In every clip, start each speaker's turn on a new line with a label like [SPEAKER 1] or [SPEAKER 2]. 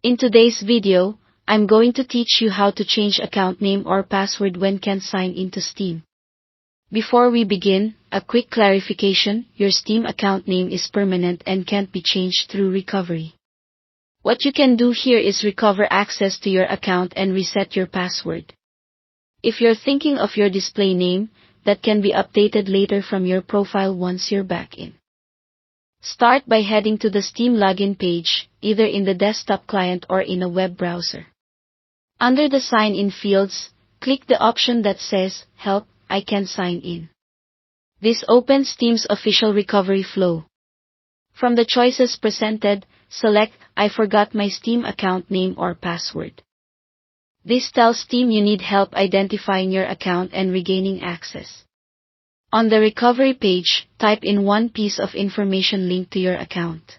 [SPEAKER 1] In today's video, I'm going to teach you how to change account name or password when can't sign into Steam. Before we begin, a quick clarification: your Steam account name is permanent and can't be changed through recovery. What you can do here is recover access to your account and reset your password. If you're thinking of your display name, that can be updated later from your profile once you're back in. Start by heading to the Steam login page, either in the desktop client or in a web browser. Under the Sign In fields, click the option that says, Help, I Can't Sign In. This opens Steam's official recovery flow. From the choices presented, select, I forgot my Steam account name or password. This tells Steam you need help identifying your account and regaining access. On the recovery page, type in one piece of information linked to your account.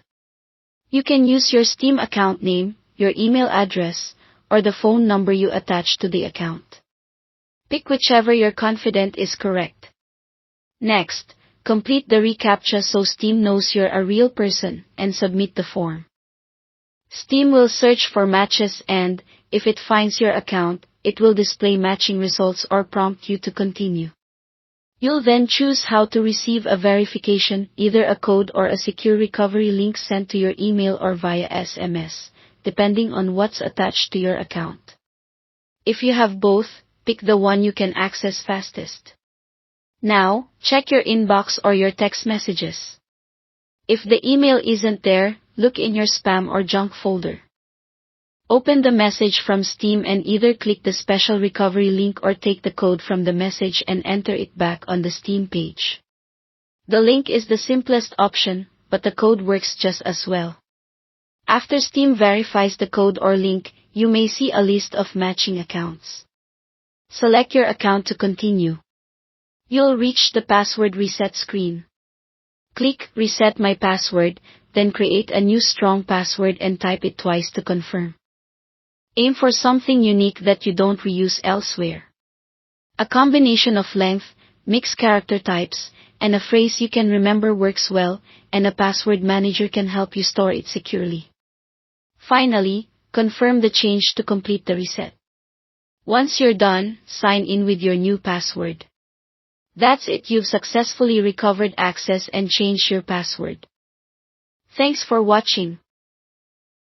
[SPEAKER 1] You can use your Steam account name, your email address, or the phone number you attach to the account. Pick whichever you're confident is correct. Next, complete the reCAPTCHA so Steam knows you're a real person, and submit the form. Steam will search for matches and, if it finds your account, it will display matching results or prompt you to continue. You'll then choose how to receive a verification, either a code or a secure recovery link sent to your email or via SMS, depending on what's attached to your account. If you have both, pick the one you can access fastest. Now, check your inbox or your text messages. If the email isn't there, look in your spam or junk folder. Open the message from Steam and either click the special recovery link or take the code from the message and enter it back on the Steam page. The link is the simplest option, but the code works just as well. After Steam verifies the code or link, you may see a list of matching accounts. Select your account to continue. You'll reach the password reset screen. Click Reset My Password, then create a new strong password and type it twice to confirm. Aim for something unique that you don't reuse elsewhere. A combination of length, mixed character types, and a phrase you can remember works well, and a password manager can help you store it securely. Finally, confirm the change to complete the reset. Once you're done, sign in with your new password. That's it, you've successfully recovered access and changed your password. Thanks for watching.